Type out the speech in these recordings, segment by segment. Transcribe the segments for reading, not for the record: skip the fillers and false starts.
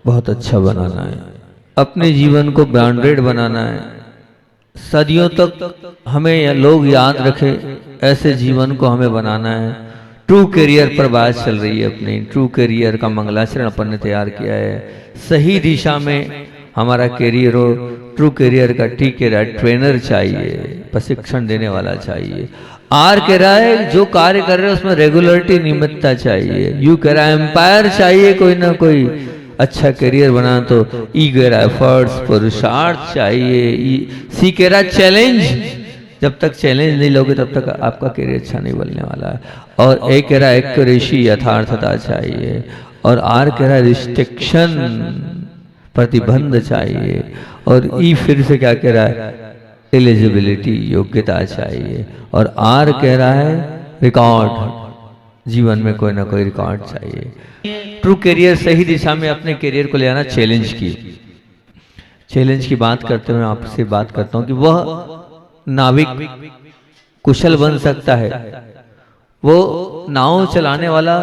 बहुत अच्छा बनाना है, अपने जीवन को ब्रांडेड बनाना है, सदियों तक हमें लोग याद रखे ऐसे जीवन को हमें बनाना है। ट्रू करियर पर बात चल रही है अपनी। ट्रू करियर का मंगलाचरण अपन ने तैयार किया है। सही दिशा में हमारा करियर हो। ट्रू करियर का टी कह रहा है ट्रेनर चाहिए, प्रशिक्षण देने वाला चाहिए। आर कह रहा है जो कार्य कर रहे हैं उसमें रेगुलरिटी, नियमितता चाहिए। यू कह रहा है एम्पायर चाहिए, कोई ना कोई अच्छा करियर बना तो। ई कह रहा है एफर्ट्स, पुरुषार्थ चाहिए। सी कह रहा है चैलेंज, जब तक चैलेंज नहीं लोगे तब तक आपका करियर अच्छा नहीं बनने वाला है। और ए कह रहा है एक्यूरेसी, यथार्थता चाहिए। और आर कह रहा है रिस्ट्रिक्शन, प्रतिबंध चाहिए। और ई फिर से क्या कह रहा है एलिजिबिलिटी, योग्यता चाहिए। और आर कह रहा है रिकॉर्ड, जीवन में कोई ना कोई रिकॉर्ड चाहिए। ट्रू करियर, सही दिशा में अपने करियर को ले आना। चैलेंज की, चैलेंज की बात करते हुए आपसे बात करता हूं कि वह नाविक कुशल बन सकता है, वो नाव चलाने वाला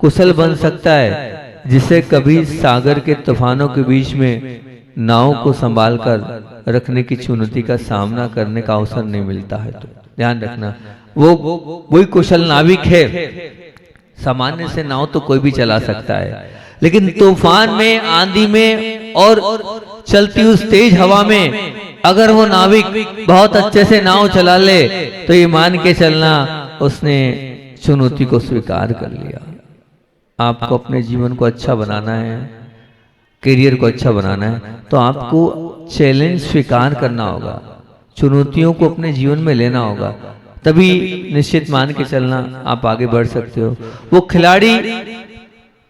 कुशल बन सकता है जिसे कभी सागर के तूफानों के बीच में नाव को संभाल कर रखने की चुनौती का सामना करने का अवसर नहीं मिलता है। तो ध्यान रखना, वो वही कुशल नाविक है। सामान्य से नाव तो कोई भी चला सकता है, लेकिन तूफान में, आंधी में और चलती उस तेज हवा में अगर वो नाविक बहुत अच्छे से नाव चला ले तो ये मान के चलना उसने चुनौती को स्वीकार कर लिया। आपको अपने जीवन को अच्छा बनाना है, करियर को अच्छा बनाना है, तो आपको चैलेंज स्वीकार करना होगा, चुनौतियों को अपने जीवन में लेना होगा, तभी निश्चित मान के चलना आप आगे बढ़ सकते हो। वो खिलाड़ी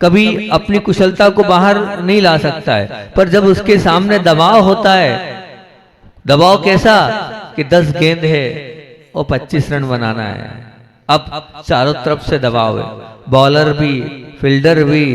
कभी अपनी कुशलता को बाहर नहीं ला सकता है, पर जब उसके सामने दबाव होता है, दबाव कैसा कि 10 गेंद है और 25 रन बनाना है, अब चारों तरफ से दबाव है, बॉलर भी, फील्डर भी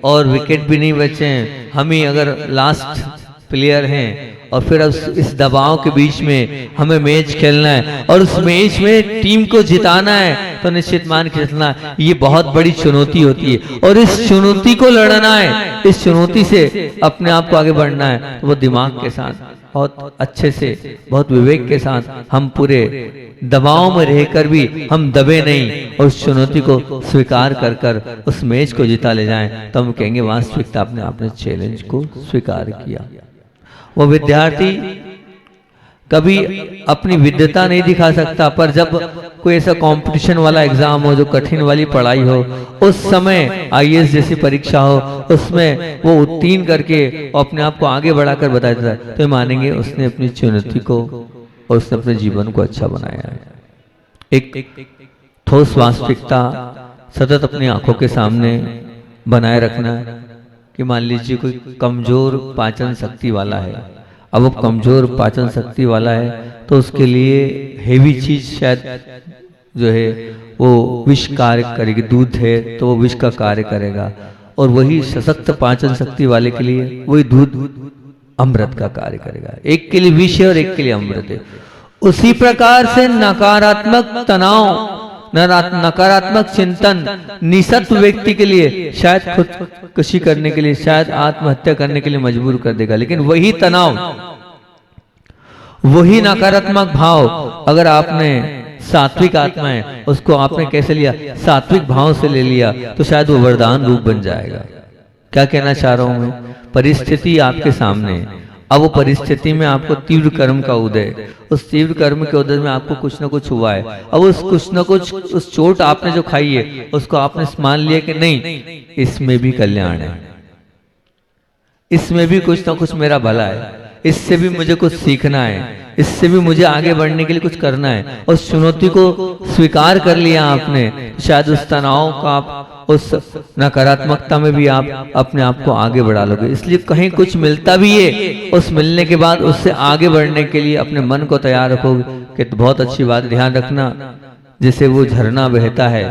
और विकेट भी नहीं बचे हैं, हम ही अगर लास्ट प्लेयर हैं और फिर अब इस दबाव के बीच में हमें मैच खेलना है और उस मैच में टीम को जिताना है, तो निश्चित मान के चलना ये बहुत बड़ी चुनौती होती है। और इस चुनौती को लड़ना है, इस चुनौती से अपने आप को आगे बढ़ना है, तो वो दिमाग के साथ बहुत अच्छे से, बहुत विवेक के साथ, हम पूरे दबाव में रहकर भी हम दबे नहीं और उस चुनौती को स्वीकार कर कर उस मैच को जिता ले जाएं, तो हम कहेंगे वास्तविकता आपने चैलेंज को स्वीकार किया। वो विद्यार्थी कभी अपनी विद्वता नहीं दिखा सकता, पर जब कोई ऐसा कंपटीशन वाला एग्जाम हो, जो कठिन वाली पढ़ाई हो, उस समय आईएएस जैसी परीक्षा हो, उसमें वो उत्तीर्ण करके अपने आप को आगे बढ़ाकर बता देता है, तो मानेंगे उसने अपनी चुनौती को और उसने अपने जीवन को अच्छा बनाया है। एक ठोस वास्तविकता सतत अपनी आंखों के सामने बनाए रखना है कि मान लीजिए कोई कमजोर पाचन शक्ति वाला है, अब वो कमजोर पाचन शक्ति वाला है तो उसके लिए हेवी चीज शायद जो है वो विष कार्य करेगी, दूध है तो वो विष का कार्य करेगा, और वही सशक्त पाचन शक्ति वाले के लिए वही दूध अमृत का कार्य करेगा। एक के लिए विष है और एक के लिए अमृत है। उसी प्रकार से नकारात्मक तनाव, नकारात्मक चिंतन निसत्व व्यक्ति के लिए शायद खुदकुशी करने के लिए, शायद आत्महत्या करने के लिए मजबूर कर देगा। लेकिन वही तनाव, वही नकारात्मक भाव अगर आपने सात्विक आत्मा है उसको आपने कैसे लिया, सात्विक भाव से ले लिया, तो शायद वो वरदान रूप बन जाएगा। क्या कहना चाह रहा हूं मैं, परिस्थिति आपके सामने है, अब वो परिस्थिति में आपको तीव्र कर्म का उदय, उस तीव्र कर्म के उदय में आपको कुछ न कुछ हुआ है, अब उस कुछ न कुछ, उस चोट आपने जो खाई है उसको आपने मान लिया कि नहीं इसमें भी कल्याण है, इसमें भी कुछ न कुछ मेरा भला है, इससे भी मुझे कुछ सीखना है, इससे भी मुझे आगे बढ़ने के लिए कुछ करना है। उस चुनौती को स्वीकार कर लिया आपने, शायद उस तनाव का आप, उस नकारात्मकता में भी आप अपने आप को आगे बढ़ा लोगे। इसलिए कहीं कुछ मिलता भी है, उस मिलने के बाद उससे आगे बढ़ने के लिए अपने मन को तैयार रखोगे कि तो बहुत अच्छी बात, ध्यान रखना जैसे वो झरना बहता है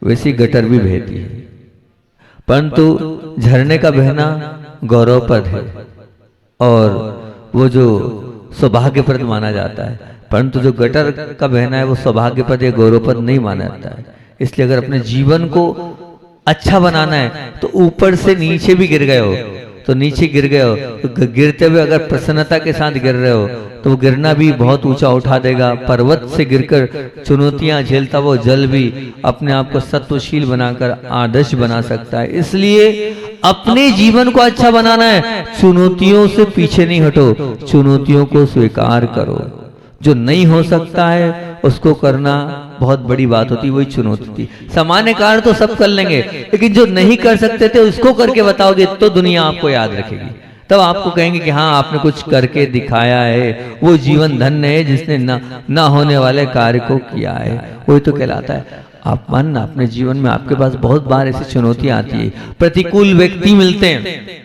वैसी गटर भी बहती है, परंतु झरने का बहना गौरवप्रद है और वो जो सौभाग्यप्रद माना जाता है, परंतु जो गटर का बहना है वो सौभाग्यप्रद या गौरवप्रद नहीं माना जाता है। इसलिए अगर अपने जीवन को अच्छा बनाना है तो ऊपर से नीचे भी गिर गए हो तो नीचे गिर गए हो, तो गिरते हुए अगर प्रसन्नता के साथ गिर रहे हो तो वो गिरना भी बहुत ऊंचा उठा देगा। पर्वत से गिरकर चुनौतियां झेलता वो जल भी अपने आप को सत्वशील बनाकर आदर्श बना सकता है। इसलिए अपने जीवन को अच्छा बनाना है, चुनौतियों से पीछे नहीं हटो, चुनौतियों को स्वीकार करो। जो नहीं हो सकता है उसको करना बहुत बड़ी बात होती है, वही चुनौती थी। सामान्य कारण तो सब कर लेंगे, लेकिन जो नहीं कर सकते थे उसको करके बताओगे तो दुनिया आपको याद रखेगी, तब आपको कहेंगे कि हाँ आपने कुछ करके दिखाया है, वो जीवन धन्य है जिसने ना होने वाले कार्य को किया है। वही तो कहलाता है। आप मानना अपने जीवन में आपके पास बहुत बार ऐसी चुनौतियां आती है, प्रतिकूल व्यक्ति मिलते हैं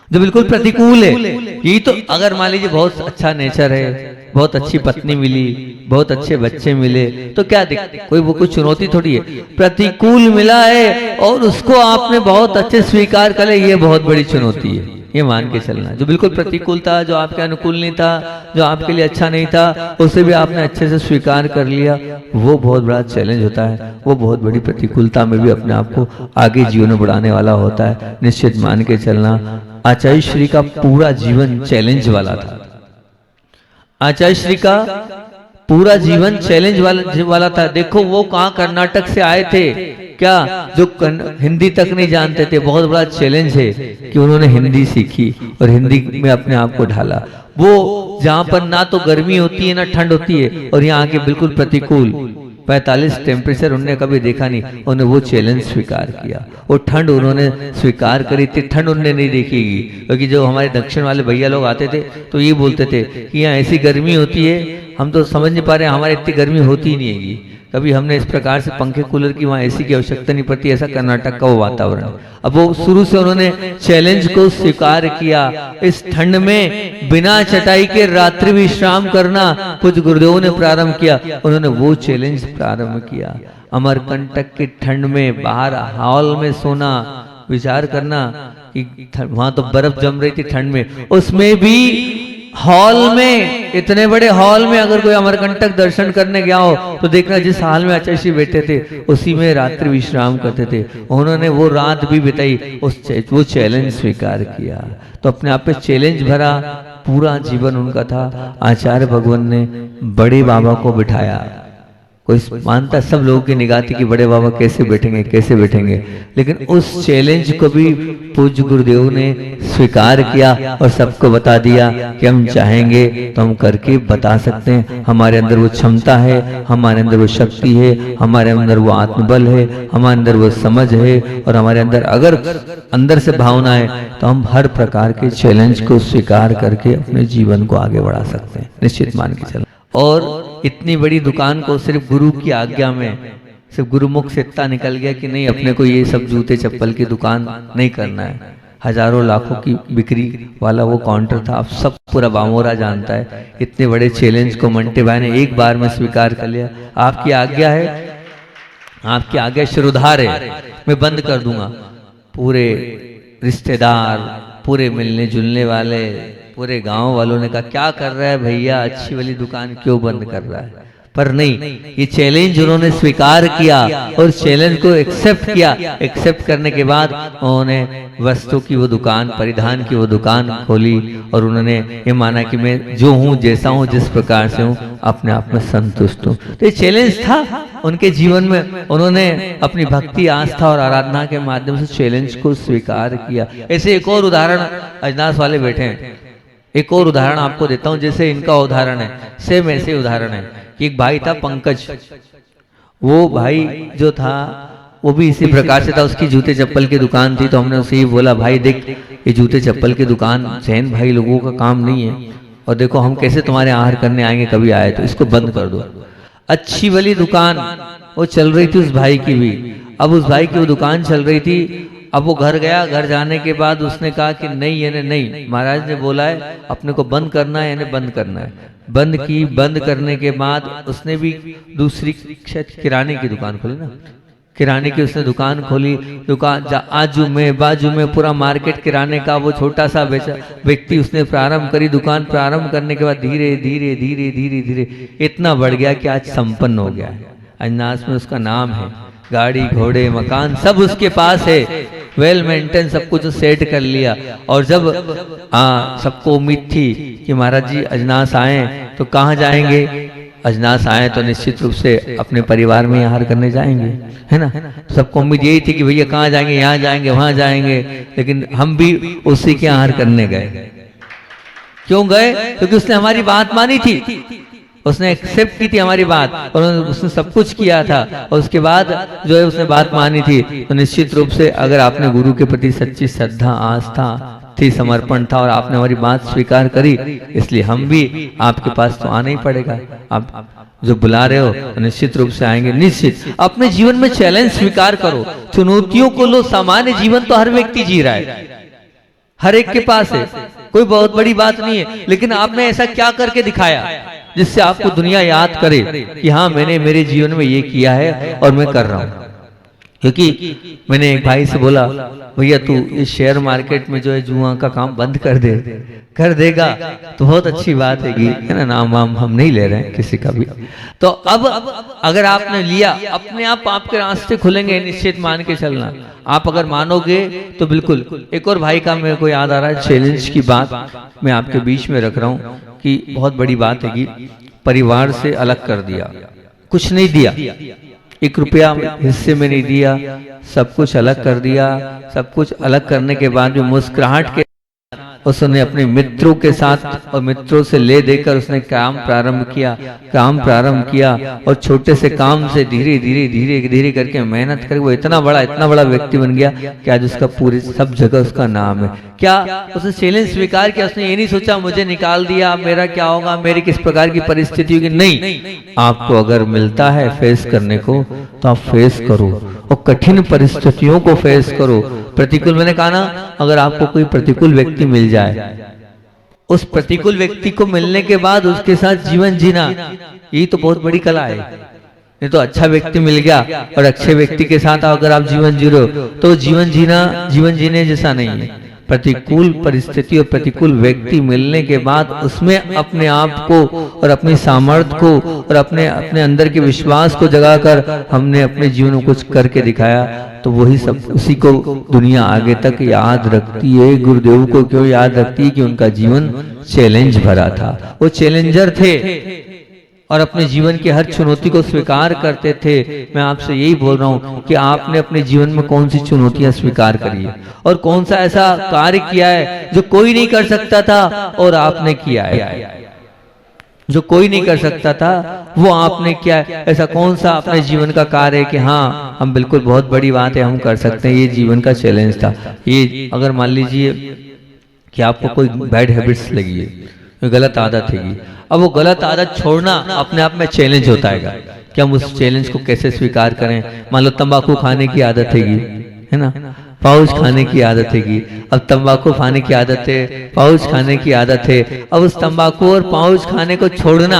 जो बिल्कुल प्रतिकूल है। यही तो, अगर मान लीजिए बहुत अच्छा नेचर है, बहुत अच्छी पत्नी मिली, बहुत अच्छे बच्चे मिले, तो क्या कोई वो कुछ चुनौती थोड़ी है। प्रतिकूल मिला है और उसको आपने बहुत अच्छे स्वीकार कर लिया, ये बहुत बड़ी चुनौती है। ये मान के चलना, जो बिल्कुल प्रतिकूल था, जो आपके अनुकूल नहीं था, जो आपके लिए अच्छा नहीं था, उसे भी आपने अच्छे से स्वीकार कर लिया, वो बहुत बड़ा चैलेंज होता है। वो बहुत बड़ी प्रतिकूलता में भी अपने आप को आगे जीवन में बढ़ाने वाला होता है। निश्चित मान के चलना। आचार्य श्री का पूरा जीवन चैलेंज वाला था। आचार्य श्री का पूरा जीवन चैलेंज वाला था। देखो वो कहाँ कर्नाटक से आए थे, क्या जो हिंदी तक नहीं जानते थे। बहुत बड़ा चैलेंज है कि उन्होंने हिंदी सीखी और हिंदी में अपने आप को ढाला। वो जहाँ पर ना तो गर्मी होती है ना ठंड होती है, और यहाँ आके बिल्कुल प्रतिकूल 45 टेम्परेचर उन्होंने कभी देखा नहीं, उन्होंने वो चैलेंज स्वीकार किया। वो ठंड उन्होंने स्वीकार करी, इतनी ठंड उन्होंने नहीं देखी, क्योंकि जो हमारे दक्षिण वाले भैया लोग आते थे तो ये बोलते थे कि यहाँ ऐसी गर्मी होती है, हम तो समझ नहीं पा रहे, हमारे इतनी गर्मी होती ही नहीं है। कभी हमने इस प्रकार से पंखे कूलर की वहाँ एसी की आवश्यकता नहीं पड़ती, ऐसा कर्नाटक का वो वातावरण। अब वो शुरू से उन्होंने चैलेंज को स्वीकार किया। इस ठंड में बिना चटाई के रात्रि विश्राम करना कुछ गुरुदेवों ने प्रारंभ किया, उन्होंने वो चैलेंज प्रारंभ किया। अमरकंटक की ठंड में बाहर हॉल में सोना, विचार करना कि वहां तो बर्फ जम रही थी ठंड में, उसमें भी हॉल में, इतने बड़े हॉल में अगर कोई अमरकंटक दर्शन करने गया हो तो देखना जिस हाल में आचार्य श्री बैठे थे उसी में रात्रि विश्राम करते थे। उन्होंने वो रात भी बिताई, वो चैलेंज स्वीकार किया। तो अपने आप पे चैलेंज भरा पूरा जीवन उनका था। आचार्य भगवान ने बड़े बाबा को बिठाया। कोई मानता, सब लोगों की निगाह थी कि बड़े बाबा कैसे बैठेंगे कैसे बैठेंगे, लेकिन उस चैलेंज को भी पूज्य गुरुदेव ने स्वीकार किया और सबको बता दिया कि हम चाहेंगे तो हम करके बता सकते हैं। हमारे अंदर वो क्षमता है, हमारे अंदर वो शक्ति है, हमारे अंदर वो आत्मबल है, हमारे अंदर वो समझ है, और हमारे अंदर अगर अंदर से भावना है तो हम हर प्रकार के चैलेंज को स्वीकार करके अपने जीवन को आगे बढ़ा सकते हैं। निश्चित मान के चलना। और इतनी बड़ी दुकान को सिर्फ गुरु की आज्ञा में, सिर्फ गुरुमुख से इतना निकल गया कि नहीं, अपने को ये सब जूते चप्पल की दुकान नहीं करना है। हजारों लाखों की बिक्री वाला वो काउंटर था। आप सब पूरा बामोरा जानता है। इतने बड़े चैलेंज को मंटे भाई ने एक बार में स्वीकार कर लिया। आपकी आज्ञा है, आपकी आज्ञा शिरोधार है, मैं बंद कर दूंगा। पूरे रिश्तेदार, पूरे मिलने जुलने वाले, पूरे गांव वालों ने कहा क्या कर रहा है भैया, अच्छी वाली दुकान क्यों बंद कर रहा है। पर नहीं, ये चैलेंज उन्होंने स्वीकार किया और चैलेंज को एक्सेप्ट किया। एक्सेप्ट करने के बाद उन्होंने वस्तु की वो दुकान, परिधान की वो दुकान खोली और उन्होंने ये माना कि मैं जो हूँ, जैसा हूँ, जिस प्रकार से हूँ, अपने आप में संतुष्ट हूँ। तो ये चैलेंज था उनके जीवन में। उन्होंने अपनी भक्ति, आस्था और आराधना के माध्यम से चैलेंज को स्वीकार किया। ऐसे एक और उदाहरण अजनास वाले बैठे हैं, एक और उदाहरण आपको देता हूं। जैसे इनका उदाहरण है, सेम ऐसे उदाहरण है कि एक भाई था पंकज। वो भाई जो था वो भी इसी प्रकार से था, उसकी जूते चप्पल की दुकान थी। तो हमने उसे ये बोला, भाई देख, ये जूते चप्पल की दुकान जैन भाई लोगों का काम नहीं है, और देखो हम कैसे तुम्हारे आहार करने आएंगे कभी आए तो, इसको बंद कर दो। अच्छी वाली दुकान वो चल रही थी उस भाई की भी। अब उस भाई की वो दुकान चल रही थी। अब वो घर गया, घर जाने के बाद उसने कहा कि नहीं, यानी नहीं, महाराज ने बोला है अपने को बंद करना है, यानी बंद करना है। बंद की। बंद करने के बाद उसने भी दूसरी किराने की दुकान खोली ना, किराने की उसने दुकान खोली। दुकान आजू में बाजू में पूरा मार्केट किराने का वो छोटा सा व्यक्ति उसने प्रारंभ करी। दुकान प्रारंभ करने के बाद धीरे धीरे धीरे धीरे धीरे इतना बढ़ गया कि आज संपन्न हो गया है। अजनास में उसका नाम है, गाड़ी घोड़े मकान सब उसके पास है। वेल मेंटेन सब कुछ सेट कर लिया। और जब सबको उम्मीद थी कि महाराज जी अजनास आए तो कहाँ जाएंगे, अजनास आए तो निश्चित रूप से अपने परिवार में आहार करने जाएंगे, है ना। तो सबको उम्मीद यही थी कि भैया कहाँ जाएंगे, यहाँ जाएंगे, वहां जाएंगे। लेकिन हम भी उसी के आहार करने गए। क्यों गए? क्योंकि उसने हमारी बात मानी थी, उसने एक्सेप्ट की थी हमारी बात, और उसने सब कुछ किया था। और उसके बाद जो है उसने बात मानी थी, तो निश्चित रूप से अगर आपने गुरु के प्रति सच्ची श्रद्धा, आस्था थी, समर्पण था, और आपने हमारी बात स्वीकार करी, इसलिए हम भी आपके पास तो आना ही पड़ेगा। आप जो बुला रहे हो तो निश्चित रूप से आएंगे। निश्चित अपने जीवन में चैलेंज स्वीकार करो, चुनौतियों को लो। सामान्य जीवन तो हर व्यक्ति जी रहा है, हर एक के पास है, कोई बहुत बड़ी बात नहीं है। लेकिन आपने ऐसा क्या करके दिखाया जिससे आपको दुनिया याद करे कि हाँ मैंने मेरे जीवन में ये किया है और मैं कर रहा हूं। क्योंकि मैंने एक भाई से बोला, भैया तू इस शेयर मार्केट में जो है जुआ का काम बंद कर दे, कर देगा तो बहुत अच्छी बात है ना। नाम वाम हम नहीं ले रहे हैं किसी का भी। तो अब अगर आपने लिया, अपने आप आपके रास्ते खुलेंगे, निश्चित मान के चलना। आप अगर मानोगे तो बिल्कुल। एक और भाई का मेरे को याद आ रहा है चैलेंज की बात, मैं आपके बीच में रख रहा हूँ कि बहुत बड़ी बात है कि परिवार से अलग कर दिया, कुछ नहीं दिया, 1 रुपया हिस्से में नहीं दिया, सब कुछ अलग कर दिया। सब कुछ अलग करने के बाद भी मुस्कुराहट के उसने अपने मित्रों के साथ और मित्रों से ले देकर उसने काम प्रारंभ किया। और छोटे से काम से धीरे धीरे करके मेहनत करके वो इतना बड़ा व्यक्ति बन गया कि आज उसका पूरी सब जगह उसका नाम है। क्या उसने चैलेंज स्वीकार किया? उसने ये नहीं सोचा मुझे निकाल दिया, मेरा क्या होगा, मेरी किस प्रकार की परिस्थिति होगी। नहीं, आपको अगर मिलता है फेस करने को तो आप फेस करो, और कठिन परिस्थितियों को फेस करो। प्रतिकूल, मैंने कहा ना, अगर आपको कोई प्रतिकूल व्यक्ति मिल जाए, उस प्रतिकूल व्यक्ति को मिलने के बाद उसके साथ जीवन जीना, यही तो बहुत बड़ी कला है। नहीं तो अच्छा व्यक्ति मिल गया और अच्छे व्यक्ति के साथ अगर आप जीवन जी रहे हो तो जीवन जीने जैसा नहीं है। प्रतिकूल परिस्थिति और प्रतिकूल व्यक्ति मिलने के बाद उसमें अपने आप को और अपनी सामर्थ्य को और अपने अंदर के विश्वास को जगाकर हमने अपने जीवन में कुछ करके दिखाया, तो वही सब, उसी को दुनिया आगे तक याद रखती है। गुरुदेव को क्यों याद रखती है? कि उनका जीवन चैलेंज भरा था, वो चैलेंजर थे और अपने जीवन की हर चुनौती को स्वीकार करते थे। मैं आपसे यही बोल रहा हूँ कि आपने अपने जीवन में कौन सी चुनौतियां स्वीकार करी है और कौन सा ऐसा कार्य किया है जो कोई नहीं कर सकता था और आपने किया है। जो कोई नहीं कर सकता था वो आपने किया है। ऐसा कौन सा अपने जीवन का कार्य है कि हाँ हम बिल्कुल बहुत बड़ी बात है, हम कर सकते हैं। ये जीवन का चैलेंज था। ये अगर मान लीजिए कि आपको कोई बैड हैबिट्स लगी है, गलत आदत है, अब वो गलत आदत छोड़ना अपने आप में चैलेंज होता है कि हम उस चैलेंज को कैसे स्वीकार करें। मान लो तंबाकू खाने की आदत है ना, पाउच खाने की आदत है। अब तंबाकू खाने की आदत है, पाउच खाने की आदत है। अब उस तंबाकू और पाउच खाने को छोड़ना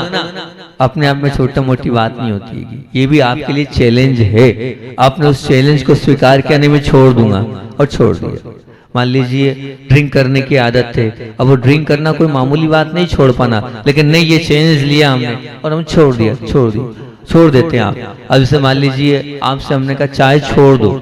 अपने आप में छोटा मोटी बात नहीं होती है। ये भी आपके लिए चैलेंज है। आपने उस चैलेंज को स्वीकार किया, नहीं मैं छोड़ दूंगा, और छोड़ दिया। मान लीजिए ड्रिंक करने की आदत है, अब वो ड्रिंक करना कोई मामूली बात नहीं छोड़ पाना, लेकिन नहीं ये चैलेंज लिया हमने और हम छोड़ देते हैं आप। अब जैसे मान लीजिए आपसे हमने कहा चाय छोड़ दो,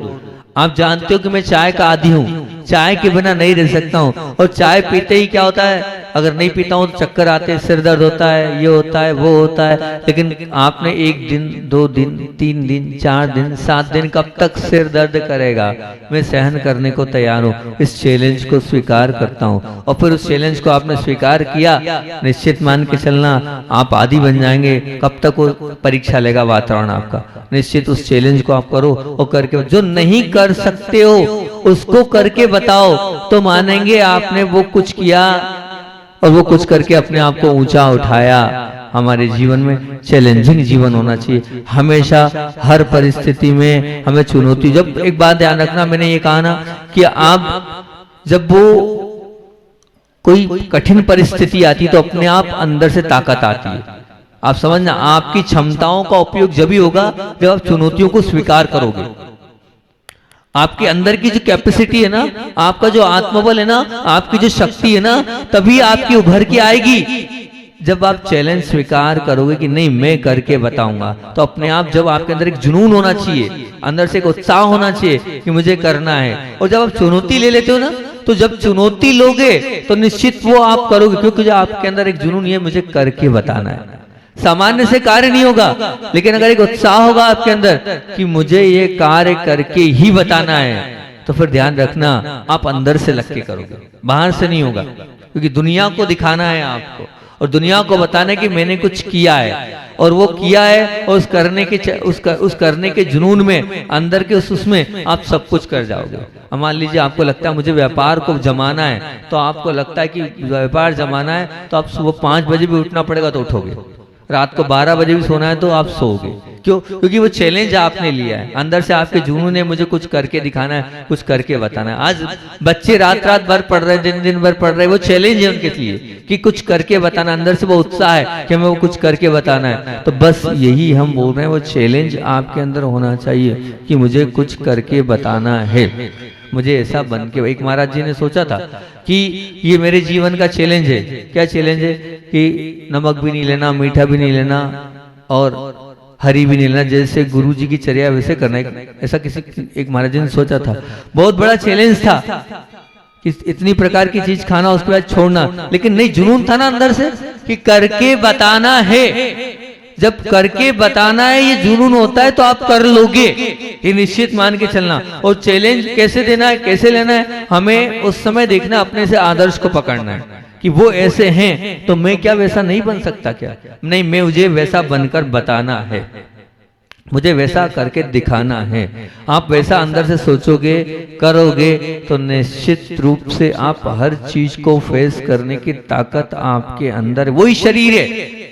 आप जानते हो कि मैं चाय का आदी हूँ, चाय के बिना नहीं रह सकता हूँ, और चाय पीते ही क्या होता है, अगर नहीं पीता हूँ तो चक्कर आते हैं, सिर दर्द होता है, ये होता है, वो होता है। लेकिन आपने 1 दिन 2 दिन 3 दिन 4 दिन 7 दिन कब तक सिर दर्द करेगा? मैं सहन करने को तैयार हूँ, इस चैलेंज को स्वीकार करता हूँ। और फिर उस चैलेंज को आपने स्वीकार किया, निश्चित मान के चलना आप आदी बन जाएंगे। कब तक वो परीक्षा लेगा वातावरण आपका? निश्चित उस चैलेंज को आप करो, और करके जो नहीं कर सकते हो उसको करके बताओ तो मानेंगे आपने वो कुछ किया और वो कुछ करके अपने आप को ऊंचा उठाया। हमारे जीवन में चैलेंजिंग जीवन होना चाहिए हमेशा, हर परिस्थिति में हमें चुनौती। जब एक बात ध्यान रखना, मैंने ये कहा ना कि आप जब वो कोई कठिन परिस्थिति आती तो अपने आप अंदर से ताकत आती है। आप समझना, आपकी क्षमताओं का उपयोग जब भी होगा जब आप चुनौतियों को स्वीकार करोगे। आपके अंदर की जो कैपेसिटी है ना, आपका जो आत्मबल है ना, आपकी जो शक्ति है ना, तभी आपकी उभर के आएगी। जब आप चैलेंज स्वीकार करोगे कि नहीं मैं करके बताऊंगा, तो अपने आप जब आपके अंदर एक जुनून होना चाहिए, अंदर से एक उत्साह होना चाहिए कि मुझे करना है। और जब आप चुनौती ले लेते हो ना, तो जब चुनौती लोगे तो निश्चित वो आप करोगे, क्योंकि जो आपके अंदर एक जुनून है मुझे करके बताना है। सामान्य से कार्य नहीं होगा, लेकिन अगर एक उत्साह होगा आपके अंदर कि मुझे ये कार्य करके ही बताना है, तो फिर ध्यान रखना आप अंदर से लग के करोगे, बाहर से नहीं होगा। क्योंकि दुनिया को दिखाना है आपको, और दुनिया को बताना है कि मैंने कुछ किया है, और वो किया है, और उस करने के जुनून में, अंदर के उसमें आप सब कुछ कर जाओगे। अब मान लीजिए आपको लगता है मुझे व्यापार को जमाना है, तो आपको लगता है कि व्यापार जमाना है, तो आप सुबह 5 बजे भी उठना पड़ेगा तो उठोगे, रात को 12 बजे भी सोना है तो आप सोओगे। क्यों? क्योंकि वो चैलेंज आपने लिया है, अंदर से आपके जुनून है मुझे कुछ करके दिखाना है, कुछ करके बताना है। आज बच्चे रात रात भर पढ़ रहे हैं, दिन भर पढ़ रहे हैं, वो चैलेंज है उनके लिए कि कुछ करके बताना, अंदर से वो उत्साह है कि हमें वो कुछ करके बताना है। तो बस यही हम बोल रहे हैं, वो चैलेंज आपके अंदर होना चाहिए कि मुझे कुछ करके बताना है, मुझे ऐसा बन के। एक महाराज जी ने सोचा था कि ये मेरे जीवन का चैलेंज है। क्या चैलेंज है? कि नमक भी नहीं लेना, मीठा भी नहीं लेना, और हरी भी नहीं लेना, जैसे गुरु जी की चर्या वैसे करना है। ऐसा किसी एक महाराज जी ने सोचा था, बहुत बड़ा चैलेंज था कि इतनी प्रकार की चीज खाना, उसके बाद छोड़ना। लेकिन नहीं, जुनून था ना अंदर से कि करके बताना है। जब करके बताना है ये जुनून होता है तो आप कर लोगे, ये निश्चित मान के चलना। और चैलेंज कैसे देना है, कैसे लेना है, हमें उस समय देखना, अपने से आदर्श को पकड़ना है कि वो ऐसे हैं तो मैं क्या वैसा नहीं बन सकता क्या? नहीं, मैं मुझे वैसा बनकर बताना है, मुझे वैसा करके दिखाना है। आप वैसा अंदर से सोचोगे, करोगे, तो निश्चित रूप से आप हर चीज को फेस करने की ताकत आपके अंदर, वही शरीर है।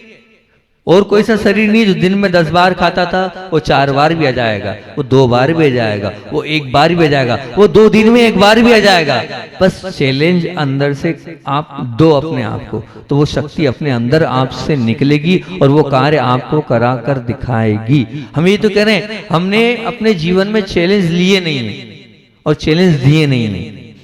और कोई सा शरीर नहीं जो दिन में 10 बार खाता था, वो 4 बार भी आ जाएगा, वो 2 बार भी आ जाएगा, वो 1 बार भी आ जाएगा, वो 2 दिन में 1 बार भी आ जाएगा। बस चैलेंज अंदर से आप दो अपने आप को, तो वो शक्ति अपने अंदर आपसे निकलेगी और वो कार्य आपको करा कर दिखाएगी। हम ये तो कह रहे हैं, हमने अपने जीवन में चैलेंज लिए नहीं है और चैलेंज दिए नहीं है,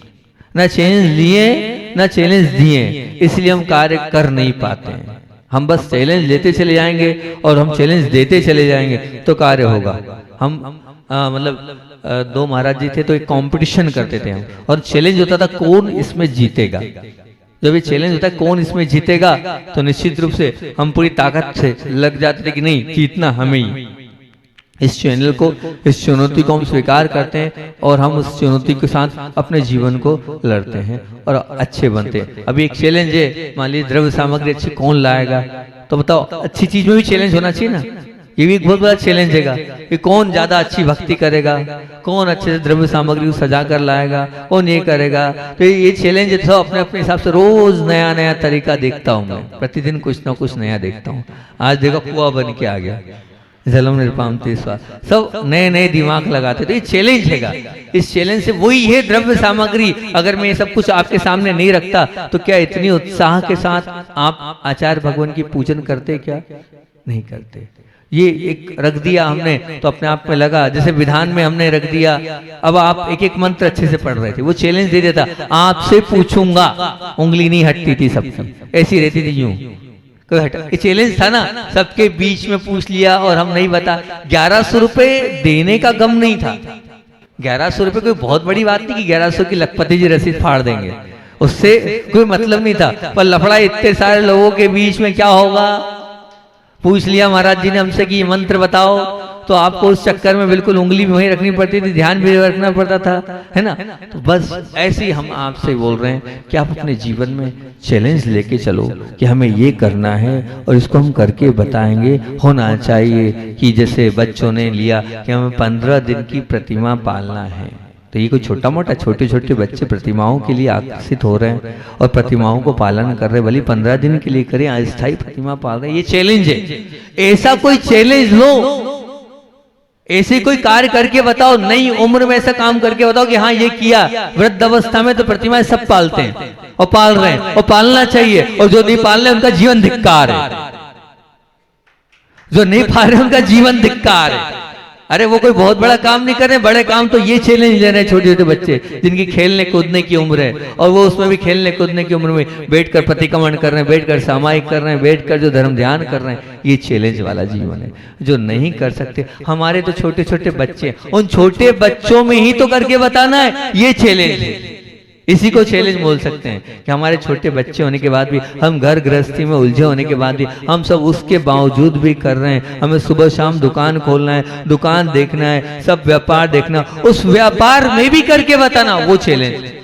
ना चैलेंज लिए ना चैलेंज दिए, इसलिए हम कार्य कर नहीं पाते हैं। हम बस चैलेंज लेते चले जाएंगे और हम चैलेंज देते चले जाएंगे तो कार्य होगा। हम मतलब 2 महाराज जी थे, तो एक कंपटीशन करते थे हम, और चैलेंज होता था कौन इसमें जीतेगा। जब ये चैलेंज होता है कौन इसमें जीतेगा, तो निश्चित रूप से हम पूरी ताकत से लग जाते थे कि नहीं, जीतना हमें ही। इस चैनल को, इस चुनौती को हम स्वीकार करते हैं और हम उस चुनौती के साथ अपने जीवन को लड़ते हैं और अच्छे बनते हैं। अभी एक चैलेंज है, मान लीजिए द्रव्य सामग्री अच्छी कौन लाएगा, तो बताओ अच्छी चीज में भी चैलेंज होना चाहिए ना। ये भी एक बहुत बड़ा चैलेंज है कि कौन ज्यादा अच्छी भक्ति करेगा, कौन अच्छे से द्रव्य सामग्री को सजा कर लाएगा, कौन ये करेगा। तो ये चैलेंज है, तो अपने अपने हिसाब से रोज नया नया तरीका देखता हूँ मैं, प्रतिदिन कुछ ना कुछ नया देखता हूँ। आज देखो कुआ बन के आ गया, जलम निर्पामते स्वाद, सब नए नए दिमाग लगाते। तो ये चैलेंज है। इस चैलेंज से वही है द्रव्य सामग्री। अगर मैं ये सब कुछ आपके सामने नहीं रखता, तो क्या इतनी उत्साह के साथ आप आचार्य भगवान की पूजन करते? क्या नहीं करते। ये एक रख दिया हमने तो अपने आप में लगा, जैसे विधान में हमने रख दिया। अब आप एक एक मंत्र अच्छे से पढ़ रहे थे, वो चैलेंज दे देता, आपसे पूछूंगा, उंगली नहीं हटती थी सबकी, ऐसी रहती थी यूं। ये चैलेंज था ना, सबके बीच में पूछ लिया और हम नहीं बता। 1100 रुपए देने का गम नहीं था। 1100 रुपए कोई बहुत बड़ी बात नहीं कि 1100 की लखपति जी रसीद फाड़ देंगे, उससे कोई मतलब नहीं था। पर लफड़ा इतने सारे लोगों के बीच में क्या होगा, पूछ लिया महाराज जी ने हमसे कि मंत्र बताओ, तो आपको उस चक्कर में बिल्कुल उंगली भी वहीं रखनी पड़ती थी, ध्यान भी रखना पड़ता था, है ना। तो बस ऐसे ही हम आपसे बोल रहे हैं कि आप अपने जीवन में चैलेंज लेके चलो कि हमें ये करना है और इसको हम करके बताएंगे। होना चाहिए कि जैसे बच्चों ने लिया कि हमें 15 दिन की प्रतिमा पालना है, तो ये कोई छोटा मोटा, छोटे छोटे बच्चे प्रतिमाओं के लिए आकर्षित हो रहे हैं और प्रतिमाओं को पालन कर रहे हैं। भले 15 दिन के लिए करें, अस्थायी प्रतिमा पाल रहे हैं, ये चैलेंज है। ऐसा कोई चैलेंज लो, ऐसे कोई कार्य करके बताओ, नई उम्र में ऐसा काम करके बताओ कि हाँ ये किया। वृद्ध अवस्था में तो प्रतिमाएं सब पालते हैं और पाल रहे हैं और पालना चाहिए, और जो नहीं पाल रहे उनका जीवन धिक्कार है, जो नहीं पाल रहे उनका जीवन धिक्कार है। अरे वो कोई बहुत बड़ा काम नहीं कर रहे, बड़े काम तो ये चैलेंज ले रहे हैं छोटे छोटे बच्चे जिनकी खेलने कूदने की उम्र है, और वो उसमें भी खेलने कूदने की उम्र में बैठकर प्रतिक्रमण कर रहे हैं, बैठकर सामायिक कर रहे हैं, बैठकर जो धर्म ध्यान कर रहे हैं। ये चैलेंज वाला जीवन है जो नहीं कर सकते। हमारे तो छोटे छोटे बच्चे, उन छोटे बच्चों में ही तो करके बताना है, ये चैलेंज है। इसी को चैलेंज बोल सकते हैं कि हमारे छोटे बच्चे होने के बाद भी, हम घर गृहस्थी में उलझे होने के बाद भी, हम सब उसके बावजूद भी कर रहे हैं। हमें सुबह शाम दुकान खोलना है, दुकान देखना है, सब व्यापार देखना, उस व्यापार में भी करके बताना, वो चैलेंज।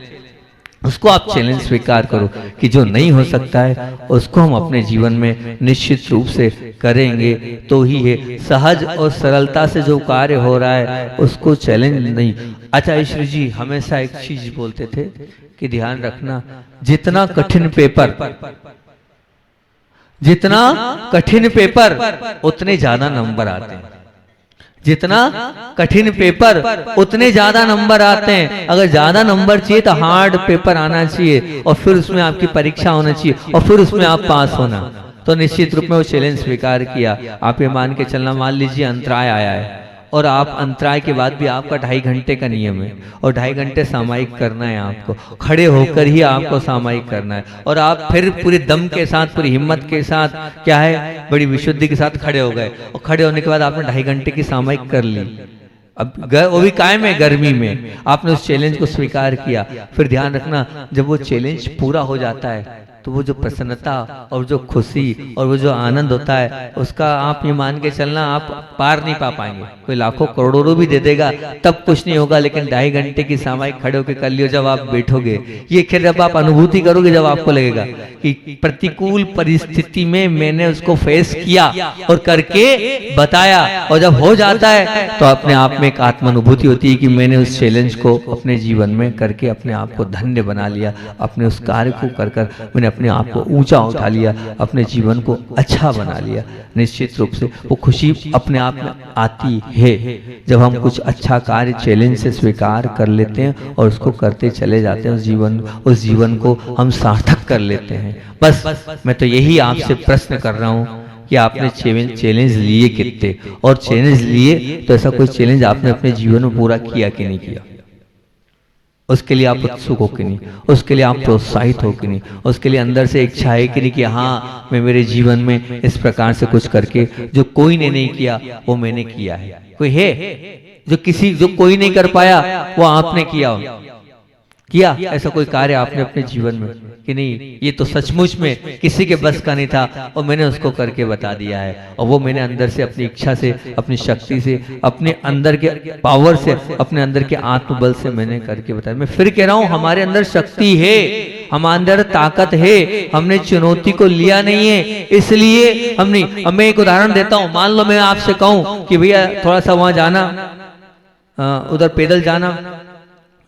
उसको आप चैलेंज स्वीकार करो कि जो नहीं हो सकता है उसको हम अपने जीवन में निश्चित रूप से करेंगे तो ही है। सहज और सरलता से जो कार्य हो रहा है उसको चैलेंज नहीं। अच्छा ईश्वर जी हमेशा एक चीज बोलते थे कि ध्यान रखना, जितना कठिन पेपर उतने ज्यादा नंबर आते हैं। जितना कठिन पेपर उतने ज्यादा नंबर आते हैं। अगर ज्यादा नंबर चाहिए तो हार्ड पेपर आना चाहिए, और फिर उसमें आपकी परीक्षा होना चाहिए, और फिर उसमें आप पास होना। तो निश्चित रूप में वो चैलेंज स्वीकार किया। आप ये मान के चलना, मान लीजिए अंतराय आया है, और आप अंतराय के बाद भी आपका 2.5 घंटे का नियम है, और 2.5 घंटे सामायिक करना है आपको, खड़े होकर ही आपको सामायिक करना है। और आप फिर पूरे दम के साथ, पूरी हिम्मत के साथ, क्या है, बड़ी विशुद्धि के साथ खड़े हो गए, और खड़े होने के बाद आपने 2.5 घंटे की सामायिक कर ली। अब वो भी कायम है, गर्मी में आपने उस चैलेंज को स्वीकार किया। फिर ध्यान रखना, जब वो चैलेंज पूरा हो जाता है तो वो जो प्रसन्नता और जो खुशी और वो जो आनंद होता है, उसका आप ये मान के चलना आप पार नहीं पा पाएंगे। कोई लाखों करोड़ों भी दे देगा तब कुछ नहीं होगा, लेकिन 2.5 घंटे की सामायिक खड़े होकर कर लियो, जब आप बैठोगे, ये खैर जब आप अनुभूति करोगे, जब आपको लगेगा कि प्रतिकूल परिस्थिति में मैंने उसको फेस किया और करके बताया, और जब हो जाता है तो अपने आप में एक आत्मानुभूति होती है कि मैंने उस चैलेंज को अपने जीवन में करके अपने आप को धन्य बना लिया, अपने उस कार्य को कर मैंने अपने आप को ऊंचा उठा लिया, अपने जीवन को अच्छा बना लिया। निश्चित रूप से वो खुशी अपने आप में आती है जब हम कुछ अच्छा कार्य चैलेंज से स्वीकार कर लेते हैं और उसको करते चले जाते हैं, उस जीवन को हम सार्थक कर लेते हैं। बस मैं तो यही आपसे प्रश्न कर रहा हूँ कि आपने चैलेंज लिए कितने, और चैलेंज लिए तो ऐसा कोई चैलेंज आपने अपने जीवन में पूरा किया कि नहीं किया? उसके लिए आप उत्सुक हो कि नहीं? उसके लिए आप प्रोत्साहित हो कि नहीं? उसके लिए अंदर से इच्छा है कि नहीं कि हाँ मैं मेरे जीवन में इस प्रकार से कुछ करके, जो कोई ने नहीं किया वो मैंने किया है। कोई है जो कोई नहीं कर पाया वो आपने किया ऐसा कोई कार्य आपने अपने जीवन में कि नहीं? ये तो सचमुच में किसी के बस का नहीं था और मैंने उसको करके बता दिया है, और वो मैंने अंदर से अपनी इच्छा से, अपनी शक्ति से, अपने अंदर के पावर से, अपने अंदर के आत्मबल से मैंने करके बताया। मैं फिर कह रहा हूं, हमारे अंदर शक्ति है, हमारे अंदर ताकत है, हमने चुनौती को लिया नहीं है, इसलिए हम नहीं। अब मैं एक उदाहरण देता हूं, मान लो मैं आपसे कहूं कि भैया थोड़ा सा वहां जाना, उधर पैदल जाना।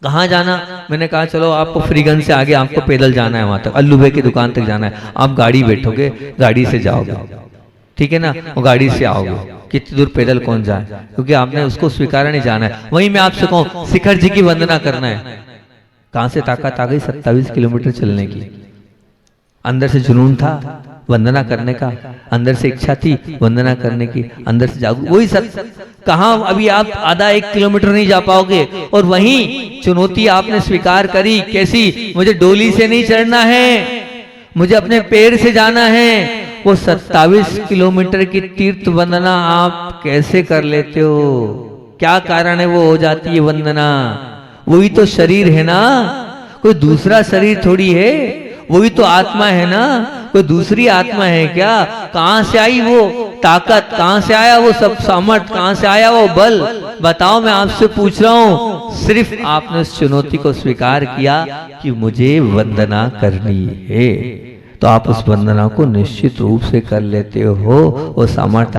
कहाँ जाना? मैंने कहा चलो आपको फ्रीगंज से आगे आपको पैदल जाना है, वहां तक अल्लू भाई की दुकान तक जाना है। आप गाड़ी बैठोगे, गाड़ी से जाओगे, ठीक है ना, वो गाड़ी से आओगे। कितनी दूर पैदल कौन जाए, क्योंकि आपने उसको स्वीकार नहीं जाना है। वहीं मैं आपसे कहूँ शिखर जी की वंदना करना है, कहां से ताकत आ गई? 27 किलोमीटर चलने की। अंदर से जुनून था वंदना करने का, अंदर से इच्छा थी वंदना करने की, अंदर से जागरूक, वही सत्य। कहां अभी आप आधा 1 किलोमीटर नहीं जा पाओगे, और वहीं चुनौती आपने स्वीकार करी। कैसी? मुझे डोली से नहीं चढ़ना है, मुझे अपने पैर से जाना है। वो 27 किलोमीटर की तीर्थ वंदना आप कैसे कर लेते हो? क्या कारण है वो हो जाती है वंदना? वही तो शरीर है ना, कोई दूसरा शरीर थोड़ी है, वही तो आत्मा है ना, कोई दूसरी आत्मा है क्या? कहां से आई वो ताकत, कहां से आया वो सब सामर्थ, कहां से आया वो बल? बताओ, मैं आपसे पूछ रहा हूं। सिर्फ आपने उस चुनौती को स्वीकार किया कि मुझे वंदना करनी है, तो आप उस वंदना को निश्चित रूप से कर लेते हो, वो सामर्थ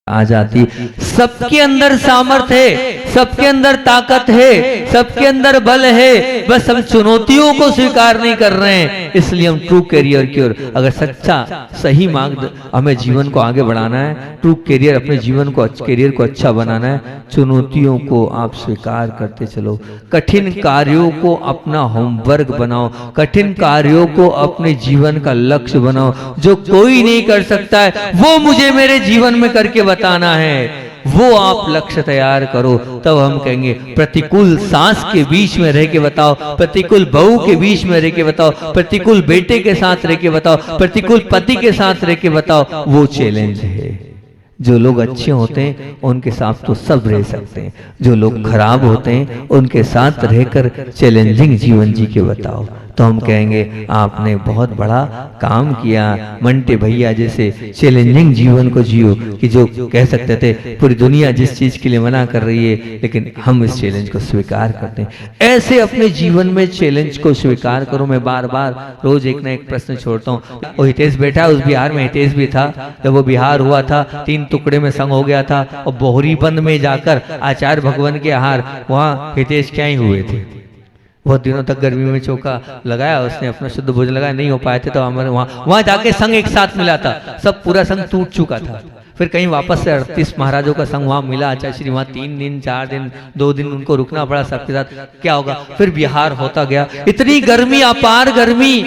आ जाती। सबके अंदर सामर्थ्य है, सबके अंदर ताकत है, सबके अंदर बल है, बस हम चुनौतियों को स्वीकार नहीं कर रहे हैं। इसलिए हम ट्रू कैरियर की ओर, अगर सच्चा सही मार्ग हमें जीवन को आगे बढ़ाना है, ट्रू कैरियर, अपने जीवन को, कैरियर को अच्छा बनाना है, चुनौतियों को आप स्वीकार करते चलो। कठिन कार्यों को अपना होमवर्क बनाओ, कठिन कार्यों को अपने जीवन का लक्ष्य बनाओ। जो कोई नहीं कर सकता है वो मुझे मेरे जीवन में करके बताना है। वो आप लक्ष्य तैयार करो, तब हम कहेंगे प्रतिकूल सांस के बीच में रह के बताओ, प्रतिकूल बहू के बीच में रह के बताओ, प्रतिकूल बेटे के साथ रह के बताओ, प्रतिकूल पति के साथ रह के बताओ, वो चैलेंज है। जो लोग अच्छे होते हैं उनके साथ तो सब रह सकते हैं, जो लोग खराब होते हैं उनके साथ रहकर चैलेंजिंग जीवन जी के बताओ, तो हम कहेंगे आपने बहुत बड़ा काम किया। मंटे भैया जैसे चैलेंजिंग जीवन को जियो, कि जो कह सकते थे पूरी दुनिया जिस चीज के लिए मना कर रही है लेकिन हम इस चैलेंज को स्वीकार करते हैं। ऐसे अपने जीवन में चैलेंज को स्वीकार करो। मैं बार बार रोज एक ना एक प्रश्न छोड़ता हूँ। वो हितेश बैठा है, उस बिहार में हितेश भी था। जब वो बिहार हुआ था 3 टुकड़े में संग हो गया था, और बोहरीबंद में जाकर आचार्य भगवान के आहार वहां हितेश क्या ही हुए थे। बहुत दिनों तक गर्मी में चौका लगाया उसने, अपना शुद्ध भोजन लगाया, नहीं हो पाए थे, तो हमारे वहां जाके संघ एक साथ मिला था। सब पूरा संघ टूट चुका था। फिर कहीं वापस से 38 महाराजों का संघ वहां मिला। आचार्य श्री वहां 3 दिन 4 दिन 2 दिन उनको रुकना पड़ा सबके साथ। क्या होगा, फिर बिहार होता गया। इतनी गर्मी, अपार गर्मी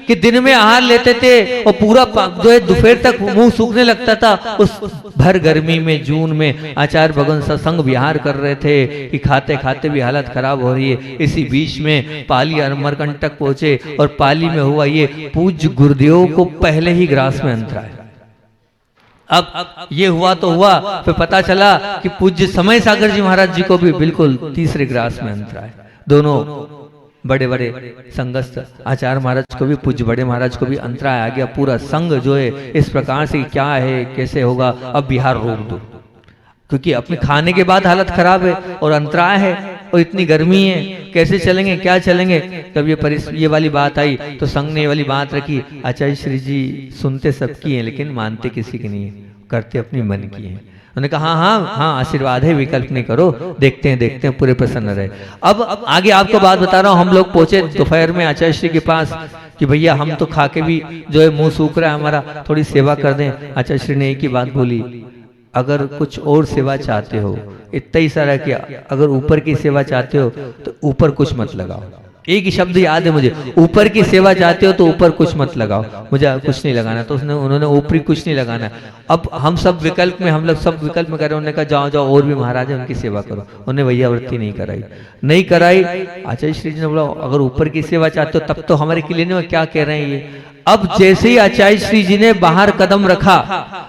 कि दिन में आहार लेते थे और पूरा जो है दोपहर तक मुंह सूखने लगता था। उस भर गर्मी में जून में आचार्य भगवान सत्संग विहार कर रहे थे कि खाते खाते भी हालत खराब हो रही है। इसी बीच में पाली अमरकंटक पहुंचे, और पाली में हुआ ये पूज्य गुरुदेव को पहले ही ग्रास में अंतरा है। अब ये हुआ तो हुआ, फिर पता चला कि पूज्य समय सागर जी महाराज जी को भी बिल्कुल तीसरे ग्रास में अंतरा है। दोनों बड़े बड़े संघस्थ आचार्य महाराज को भी, पूज्य बड़े महाराज को भी अंतराय आ गया। पूरा संघ जो है इस प्रकार से क्या है कैसे होगा, अब बिहार रोक दो, क्योंकि अपने खाने के बाद हालत खराब है और अंतराय है और इतनी गर्मी है, कैसे चलेंगे क्या चलेंगे। जब ये वाली बात आई तो संघ ने ये वाली बात रखी। आचार्य श्री जी सुनते सबकी हैं लेकिन मानते किसी की नहीं है, करते अपनी मन की है। उन्होंने कहा हाँ आशीर्वाद है, विकल्प नहीं करो, देखते हैं पूरे प्रसन्न रहे। अब आगे आपको बात बता रहा हूँ। हम लोग पहुंचे दोपहर में आचार्य श्री के पास कि भैया हम तो खा के भी जो है मुंह सूख रहा है हमारा, थोड़ी सेवा कर दें। आचार्य श्री ने एक ही बात बोली, अगर कुछ और सेवा चाहते हो, इतना ही सारा किया, अगर ऊपर की सेवा चाहते हो तो ऊपर कुछ मत लगाओ। एक ही शब्द याद है मुझे, ऊपर की सेवा चाहते हो तो ऊपर कुछ मत लगाओ, मुझे कुछ नहीं लगाना। तो उन्होंने ऊपरी कुछ नहीं लगाना। अब हम सब विकल्प में, हम लोग सब विकल्प में कर रहे हैं। उन्होंने कहा जाओ जाओ और भी महाराज है उनकी सेवा करो। उन्हें वैयावृत्ति नहीं कराई। आचार्य श्री जी ने बोला अगर ऊपर की सेवा चाहते हो तब तो हमारे के लिए नहीं, क्या कह रहे हैं ये। अब जैसे ही आचार्य श्री जी ने बाहर कदम रखा,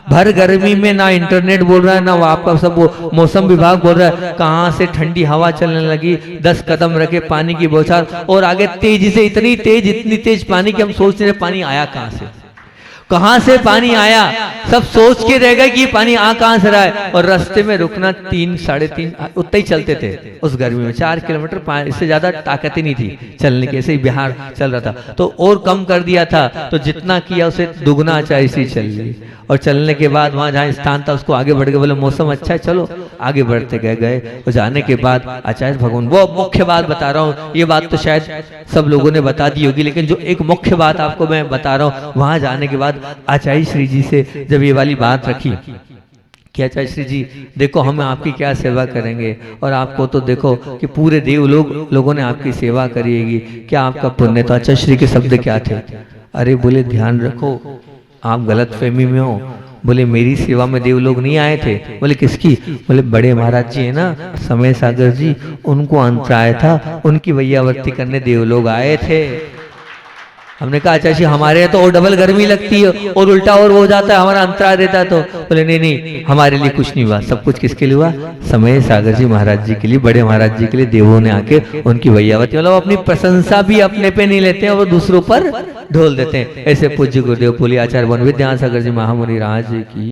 भर गर्मी में ना इंटरनेट बोल रहा है ना आपका सब वो मौसम विभाग बोल रहा है, कहां से ठंडी हवा चलने लगी। 10 कदम रखे, पानी की बौछार, और आगे तेजी से इतनी तेज पानी कि हम सोच रहे पानी आया कहां से पानी आया। सब सोच के रह गए कि पानी आ कहां से रहा है। और रास्ते में रुकना 3 साढ़े 3 उतना ही चलते थे उस गर्मी में, 4 किलोमीटर, इससे ज्यादा ताकत ही नहीं थी चलने की। ऐसे ही बिहार चल रहा था तो और कम कर दिया था, तो जितना किया उसे दुगना आचार्य श्री चल रही। और चलने के बाद वहां जहाँ स्थान था उसको आगे बढ़ गए, बोले मौसम अच्छा है चलो आगे बढ़ते गए। और जाने के बाद आचार्य भगवान, वो मुख्य बात बता रहा हूँ, ये बात तो शायद सब लोगों ने बता दी होगी, लेकिन जो एक मुख्य बात आपको मैं बता रहा हूँ, वहां जाने के बाद आचार्य श्री जी से जब ये वाली बात रखी कि आचार्य श्री जी देखो हम आपकी क्या सेवा करेंगे, और आपको तो देखो कि पूरे देव लोगों ने आपकी सेवा करिएगी, क्या आपका पुण्य। तो आचार्य श्री के शब्द क्या थे, अरे बोले ध्यान रखो आप गलत फहमी में हो। बोले मेरी सेवा में देव लोग नहीं आए थे। बोले किसकी। बोले बड़े महाराज जी है ना समय सागर जी, उनको अंतराय था, उनकी वैयावर्ती करने देव लोग आए थे। हमने कहा आचार्य जी हमारे यहाँ तो और डबल गर्मी लगती है और उल्टा और हो जाता है, हमारा अंतराय रहता है। तो बोले नहीं हमारे लिए कुछ नहीं हुआ, सब कुछ किसके लिए हुआ, समय सागर जी महाराज जी के लिए, बड़े महाराज जी के लिए देवों ने आके उनकी वैयावती, मतलब अपनी प्रशंसा भी अपने पे नहीं लेते हैं, वो दूसरों पर ढोल देते हैं। ऐसे पूज्य गुरुदेव पुली आचार्य वन विद्यासागर जी महामुनि राज जी की।